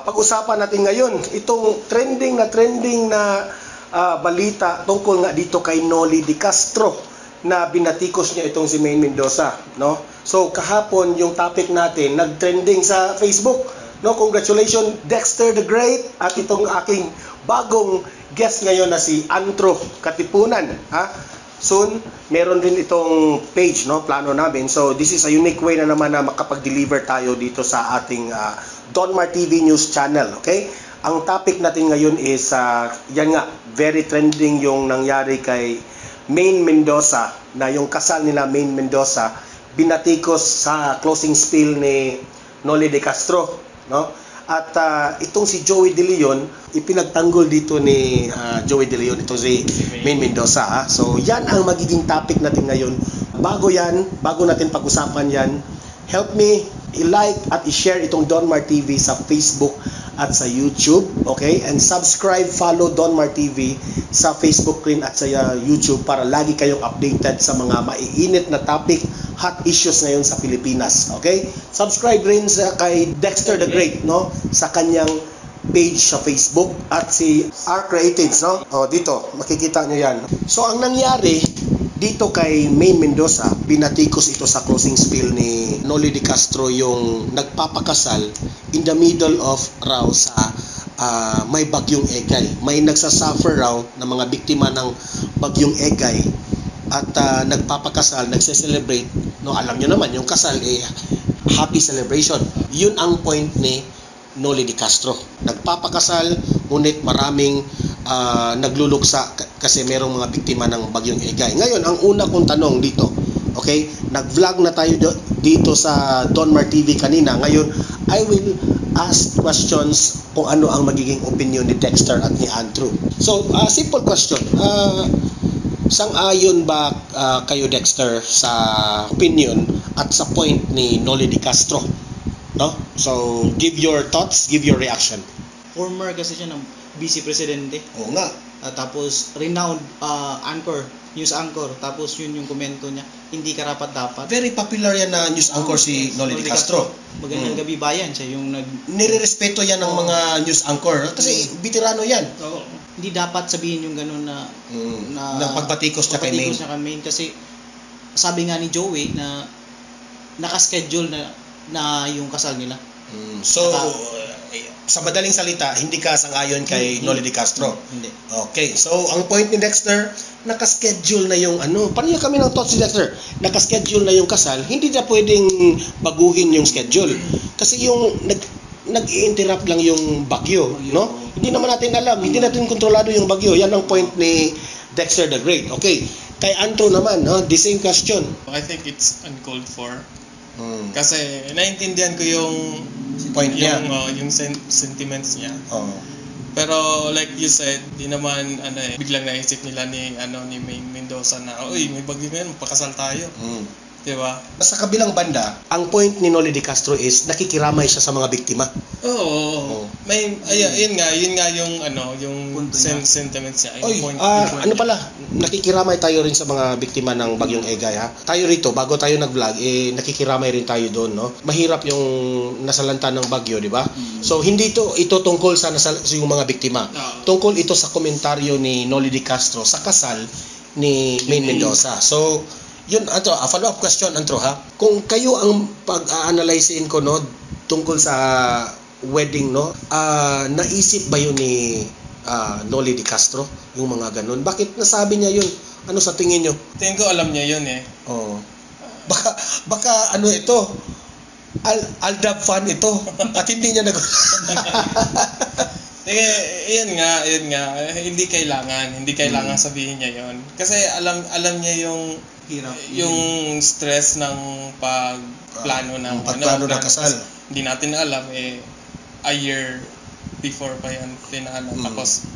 pag-usapan natin ngayon itong trending na balita tungkol nga dito kay Noli De Castro na binatikos niya itong si Maine Mendoza, no? So kahapon yung topic natin nag-trending sa Facebook, no? Congratulations Dexter the Great at itong aking bagong guest ngayon na si Antro Katipunan, ha? Soon, meron din itong page, no? Plano namin. So, this is a unique way na naman na makapag-deliver tayo dito sa ating Don Mar TV News Channel, okay? Ang topic natin ngayon is, yan nga, very trending yung nangyari kay Maine Mendoza, na yung kasal nila Maine Mendoza, binatikos sa closing spiel ni Noli De Castro, no? At itong si Joey De Leon, ipinagtanggol dito ni Joey De Leon, itong si Maine Mendoza. Ha? So, yan ang magiging topic natin ngayon. Bago natin pag-usapan yan, help me i-like at i-share itong Don Mar TV sa Facebook at sa YouTube. Okay? And subscribe, follow Don Mar TV sa Facebook rin at sa YouTube para lagi kayong updated sa mga maiinit na topic, hot issues ngayon sa Pilipinas. Okay? Subscribe rin kay Dexter the Great, no? Sa kanyang page sa Facebook at si R Creatives, no? O, dito, makikita nyo yan. So, ang nangyari dito kay Maine Mendoza, binatikos ito sa closing spiel ni Noli De Castro, yung nagpapakasal in the middle of raw sa may bagyong Egay. May nagsasuffer raw na mga biktima ng bagyong Egay at nagpapakasal, nagse-celebrate, no? Alam nyo naman, yung kasal happy celebration. Yun ang point ni Noli De Castro. Nagpapakasal, ngunit maraming nagluluksa kasi merong mga biktima ng bagyong Egay. Ngayon, ang una kong tanong dito, okay, nag-vlog na tayo dito sa Don Mar TV kanina. Ngayon, I will ask questions kung ano ang magiging opinion ni Dexter at ni Andrew. So, simple question. Sang-ayon ba kayo, Dexter, sa opinion at sa point ni Noli De Castro? No? So, give your thoughts, give your reaction. Former kasi siya ng vice presidente. Oo nga. Tapos, renowned news anchor. Tapos, yun yung komento niya, hindi karapat-dapat. Very popular yan na news anchor si Noli De Castro. Magandang gabi bayan, siya yung Nire-respeto yan ng mga news anchor. Kasi veterano yan. Hindi dapat sabihin yung gano'n na pagbatikos niya kay Maine. Kasi, sabi nga ni Joey na nakaschedule na yung kasal nila. So, sa madaling salita, hindi ka sang-ayon kay Noli De Castro? Hindi. Okay. So, ang point ni Dexter, nakaschedule na yung pareho kami ng thoughts si Dexter. Nakaschedule na yung kasal, hindi na pwedeng baguhin yung schedule. Kasi yung nag-i-interrupt lang yung bagyo, no? Hindi naman natin alam, hindi natin kontrolado yung bagyo. Yan ang point ni Dexter the Great. Okay. Kay Antro naman, the same question. I think it's uncalled for. Kasi naintindihan ko yung point niya, yung sentiments niya. Pero like you said, di naman biglang naisip nila ni Maine Mendoza na may bagyo ngayon, magpakasal tayo. Diba? Sa kabilang banda, ang point ni Noli De Castro is nakikiramay siya sa mga biktima. Oo. Yun nga yung sentiments niya. Ano pala, nakikiramay tayo rin sa mga biktima ng bagyong Egay, ha? Tayo rito, bago tayo nag-vlog, nakikiramay rin tayo doon, no? Mahirap yung nasalanta ng bagyo, di ba? So, hindi ito tungkol sa yung mga biktima. Tungkol ito sa komentaryo ni Noli De Castro sa kasal ni Maine Mendoza. So, yun, a follow-up question, Antro, ha? Kung kayo ang pag-a-analyzein ko, no, tungkol sa wedding, no, naisip ba yun ni Noli De Castro, yung mga ganun? Bakit nasabi niya yun? Ano sa tingin nyo? Tingin ko alam niya yun eh. Baka ito, Aldab fan ito, at hindi niya Yun nga, hindi kailangan sabihin niya yun. Kasi alam niya yung hirap, yung stress ng pagplano ng kasal. Hindi natin alam a year before pa yan tinaanan. Tapos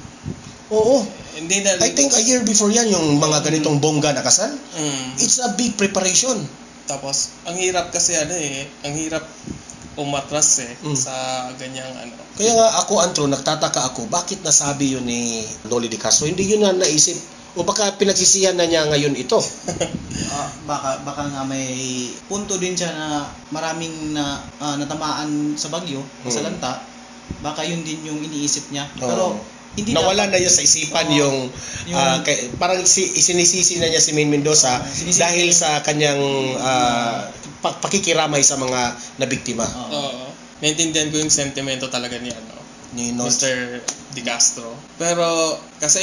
I think a year before yan yung mga ganitong bongga na kasal. It's a big preparation. Tapos ang hirap kasi ang hirap umatras sa ganyang Kaya nga ako, Antro, nagtataka ako, bakit nasabi yun ni Noli De Castro? Hindi yun na naisip. O baka pinagsisihan na niya ngayon ito. Baka nga may punto din siya na maraming natamaan sa bagyo, sa lanta. baka yun din yung iniisip niya. Oo. Pero hindi nawala na yun sa isipan yung parang isinisisi na niya si Maine Mendoza dahil sa kanyang pakikiramay sa mga nabiktima. Oo. Naintindihan ko yung sentimento talaga ni Mr. De Castro. Pero kasi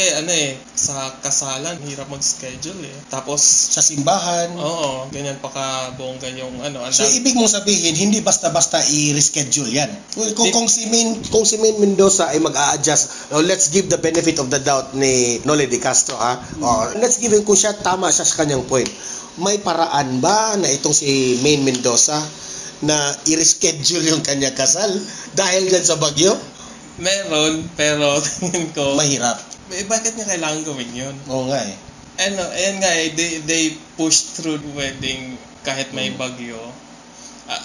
sa kasalan hirap mag-schedule Tapos sa simbahan. Oo, ganyan pa kabongga yung So ibig mong sabihin hindi basta-basta i-reschedule 'yan. Kung si Maine Mendoza ay mag-a-adjust, let's give the benefit of the doubt ni Noli De Castro let's give him kung siya tama siya sa kanyang point. May paraan ba na itong si Maine Mendoza na i-reschedule yung kanya kasal dahil dyan sa bagyo? Meron, pero tingin ko mahirap. Bakit niya kailangan gawin yun? Oo nga Ayan nga they push through wedding kahit may bagyo.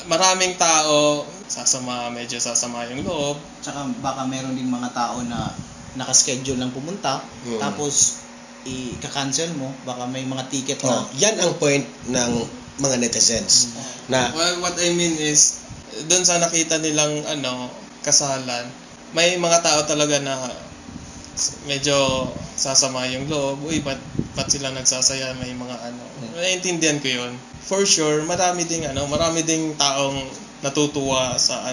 Maraming tao, medyo sasama yung loob. Tsaka baka meron ding mga tao na nakaschedule lang pumunta, tapos i-cancel mo, baka may mga ticket na. Yan ang point ng mga netizens. Well, what I mean is, doon sa nakita nilang kasalan, may mga tao talaga na medyo sasama yung loob. Uy, ba't sila nagsasaya? May mga naiintindihan ko yun. For sure, marami ding taong natutuwa sa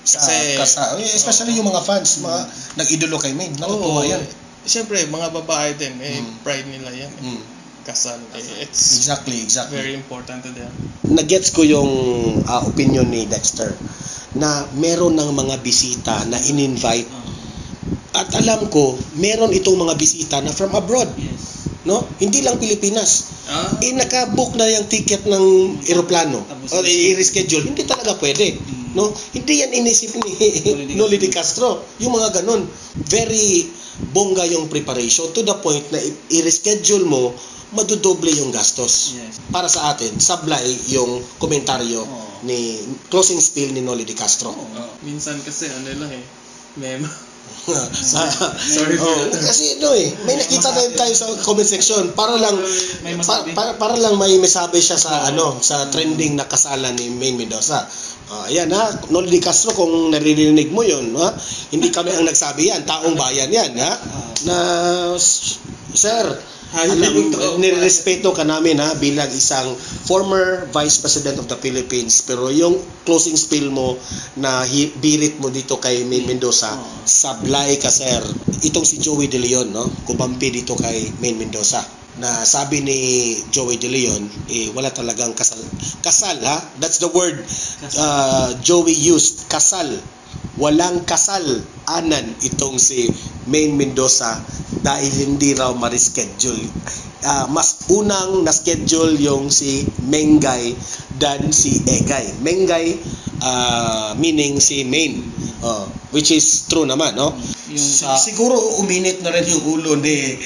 especially yung mga fans, mga nag-idolo kay Maine, natutuwa yan. Siyempre, mga babae din, pride nila yan. Kasal. It's exactly. very important to them. Nagets ko yung opinion ni Dexter na meron ng mga bisita na in-invite. At alam ko, meron itong mga bisita na from abroad. Yes. No? Hindi lang Pilipinas. Naka-book na yung ticket ng eroplano. O i-reschedule. Hindi talaga pwede. No? Hindi yan inisip ni Noli De Castro. Yung mga ganun. Very bongga yung preparation to the point na i-reschedule mo, madudoble yung gastos. Yes. Para sa atin, sablay yung komentaryo ni closing spiel ni Noli De Castro. Minsan kasi memo. Sorry kasi may nakita tayo sa comment section para lang para lang may masabi siya sa sa trending na kasalan ni Maine Mendoza. Ayan Noli De Castro, kung naririnig mo yun, hindi kami ang nagsabi yan, taong bayan yan, na sir, nirespeto ka namin bilang isang former Vice President of the Philippines, pero yung closing spiel mo na birit mo dito kay Maine Mendoza, sablay ka sir. Itong si Joey De Leon, kumampi dito kay Maine Mendoza, na sabi ni Joey De Leon, wala talagang kasal, that's the word Joey used, kasal. Walang kasal-anan itong si Maine Mendoza dahil hindi raw ma-reschedule. Mas unang na-schedule yung si Mengay than si Egay. Mengay meaning si Maine, which is true naman, no? Siguro uminit na rin yung ulo ni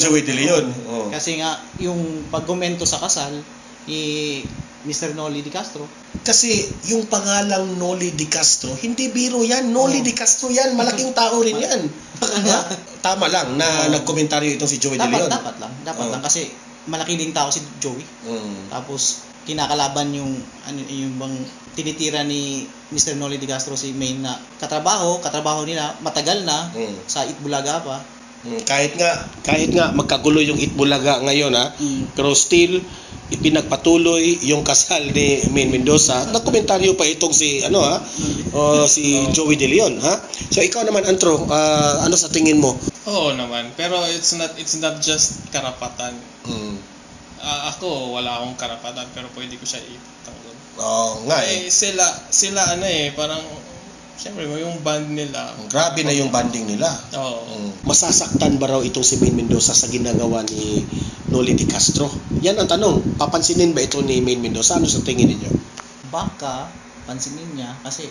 Joey De Leon. Kasi nga yung pagkomento sa kasal ni Mr. Noli De Castro. Kasi yung pangalang Noli De Castro, hindi biro yan. Noli De Castro yan. Malaking tao rin yan. Tama lang na nagkomentaryo itong si Joey De Leon. Dapat lang kasi malaki ding tao si Joey. Tapos kinakalaban yung bang tinitira ni Mr. Noli De Castro si Maine na katrabaho nila matagal na sa Itbulaga pa. Kahit nga magkagulo yung Itbulaga ngayon pero still ipinagpatuloy yung kasal ni Maine Mendoza. Nagkomentaryo pa itong si si Joey De Leon, So ikaw naman, Antro, ano sa tingin mo? Oo naman, pero it's not just karapatan. Ako wala akong karapatan pero pwede ko siya itanggol. Sila parang siyempre yung band nila. Grabe na yung banding nila. Masasaktan ba raw itong si Maine Mendoza sa ginagawa ni Noli De Castro? Yan ang tanong. Papansinin ba ito ni Maine Mendoza? Ano sa tingin ninyo? Baka pansinin niya kasi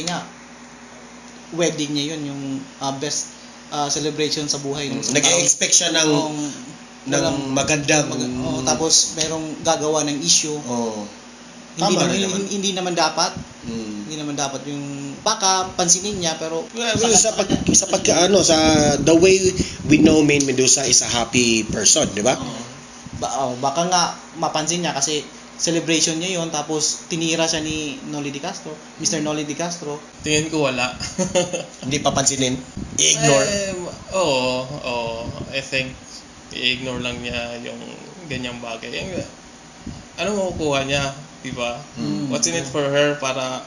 nga wedding niya yun, yung best celebration sa buhay ng nag-expect siya ng magandang tapos merong gagawa ng issue. Hindi naman dapat. Hindi naman dapat yung baka pansinin niya pero sa the way we know Maine Mendoza is a happy person, di ba? Baka nga mapansin niya kasi celebration niya yon, tapos tinira siya ni Noli De Castro, Mr. Noli De Castro. Tingin ko wala. Hindi papansinin, i-ignore. Oo. I think i-ignore lang niya yung ganyang bagay. Ano makukuha niya, di ba? What's in it for her para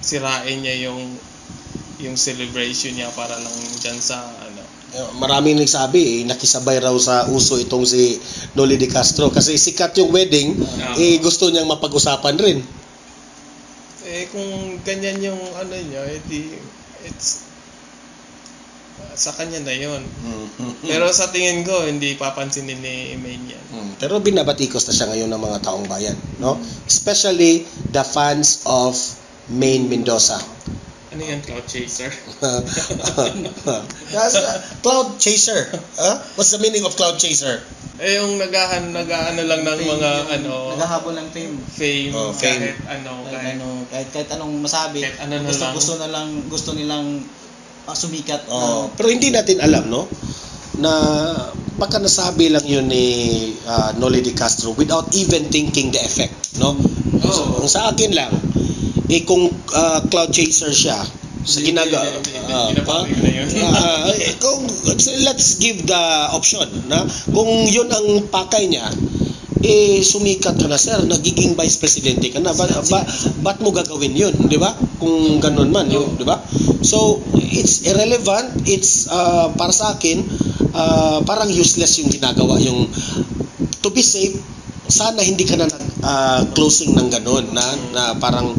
sirain niya yung celebration niya para lang dyan sa ano. Maraming nagsabi, nakisabay raw sa uso itong si Noli De Castro kasi sikat yung wedding, gusto niyang mapag-usapan rin. Kung ganyan yung ano niya, it's sa kanya na yon. Pero sa tingin ko, hindi papansinin ni Main yan. Pero binabatikos na siya ngayon ng mga taong bayan, no? Especially the fans of Main Mendoza. Ano yan, Cloud Chaser? Cloud Chaser. What's the meaning of Cloud Chaser? Yung nag-ano lang ng Fame, mga naghahabol ng fame. fame, fame. kahit Kahit anong masabi, Kahit ano na lang. gusto nilang sumikat. Pero hindi natin alam, no? Na baka nasabi lang yun ni Noli De Castro without even thinking the effect, no? So, sa akin lang, kung cloud chaser siya sa ginagawa, let's give the option na kung yun ang pakay niya, sumikat ka na, sir, nagiging vice presidente ka na, ba't mo gagawin yun, di ba? Kung ganun man, di ba? So it's irrelevant, it's para sa akin parang useless yung ginagawa, yung to be safe. Sana hindi ka na closing ng ganun na parang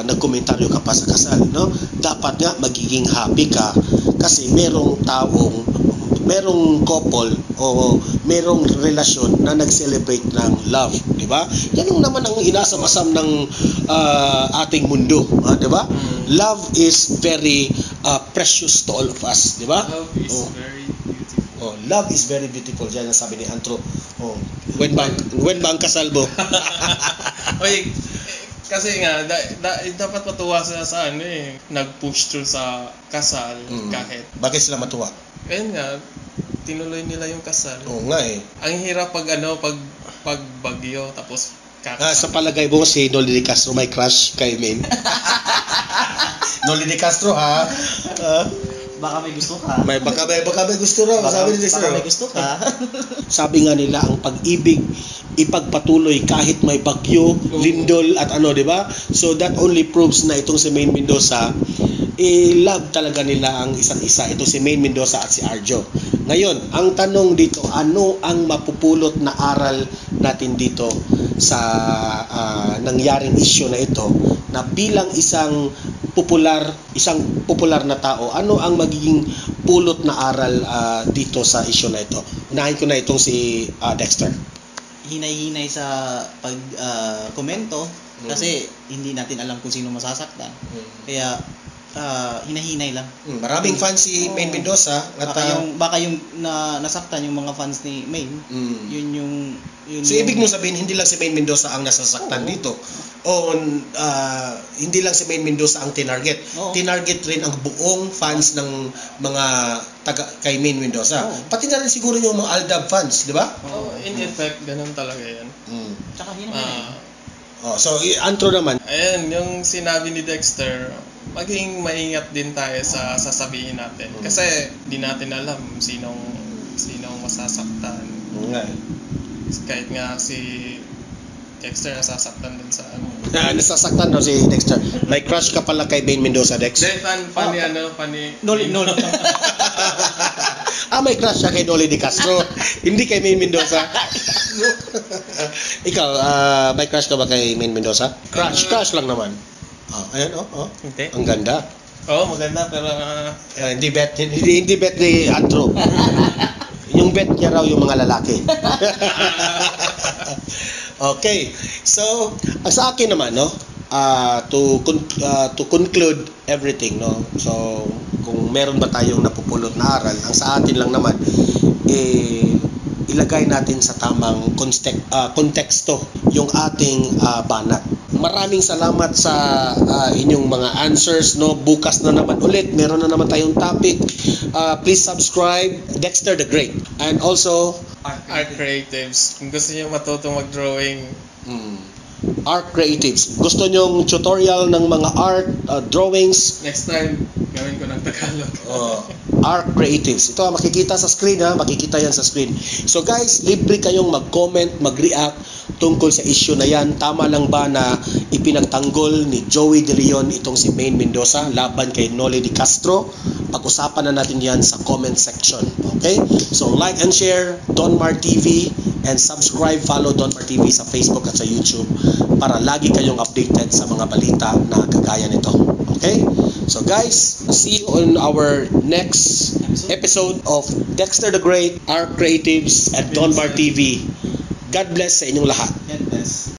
nagkomentaryo ka pa sa kasal, no? Dapat nga magiging happy ka kasi merong couple o merong relasyon na nag-celebrate ng love, di ba? Yan yung naman ang inasam-asam ng ating mundo, di ba? Love is very precious to all of us, di ba? Love is very beautiful. Love is very beautiful. Diyan ang sabi ni Antro. When ba ang kasal mo? Oy, kasi nga dapat matuwa sila sa ano nag-push through sa kasal kahit. Bakit sila matuwa? Ayun nga, tinuloy nila yung kasal. Oo nga Ang hirap pag bagyo tapos sa palagay mo si Noli De Castro may crush kay Main? Noli De Castro ha? Baka may gusto ka. Baka may gusto raw. Sabi ni Baka may gusto ka. Sabi nga nila ang pag-ibig ipagpatuloy kahit may bagyo, lindol at ano, di ba? So that only proves na itong si Main Mendoza love talaga nila ang isa't isa. Ito si Main Mendoza at si Arjo. Ngayon, ang tanong dito, ano ang mapupulot na aral natin dito sa nangyaring issue na ito, na bilang isang popular na tao, ano ang magiging pulot na aral dito sa issue na ito? Unahin ko na itong si Dexter. Hinay-hinay sa pag-komento kasi hindi natin alam kung sino masasaktan. Kaya hinahinay lang. Maraming fans si Main Mendoza at baka yung nasaktan yung mga fans ni Main. Yun so ibig mo sabihin hindi lang si Main Mendoza ang nasasaktan dito. O hindi lang si Main Mendoza ang tinarget. Tinarget rin ang buong fans ng mga taga kay Main Mendoza. Pati na rin siguro yung mga Aldab fans, di ba? In effect, ganun talaga yan. Tsaka hinay. So Antro naman. Ayan, yung sinabi ni Dexter, maging maingat din tayo sa sasabihin natin. Kasi di natin alam sinong masasaktan. Kahit nga si Dexter nasasaktan din sa ano. Nasasaktan daw si Dexter. May crush ka pala kay Main Mendoza, Dex? Funny. Noli. May crush siya kay Noli De Castro. Hindi kay Main Mendoza. Ikaw, may crush ka ba kay Main Mendoza? Crush lang naman. Ayan, Hindi. Ang ganda. Maganda pero hindi bet ni Antro. Yung bet niya raw yung mga lalaki. Okay. So, sa akin naman, no, to conclude everything, no. So, kung meron ba tayong napupulot na aral, ang sa atin lang naman ilagay natin sa tamang konteksto yung ating banat. Maraming salamat sa inyong mga answers, no. Bukas na naman ulit, meron na naman tayong topic. Please subscribe Dexter the Great, and also Art Creatives. Kung gusto niyo matutong mag-drawing, Art Creatives. Gusto nyong tutorial ng mga art, drawings, next time, gawin ko ng Tagalog. Art Creatives. Ito makikita sa screen, makikita yan sa screen. So guys, libre kayong mag-comment, mag-react tungkol sa issue na yan. Tama lang ba na ipinagtanggol ni Joey De Leon itong si Maine Mendoza laban kay Noli De Castro? Pag-usapan na natin yan sa comment section. Okay? So like and share Don Mar TV, and subscribe, follow Don Mar TV sa Facebook at sa YouTube para lagi kayong updated sa mga balita na kagaya nito. Okay? So guys, see you on our next episode of Dexter the Great, Art Creatives at Don Mar TV. God bless sa inyong lahat. God bless.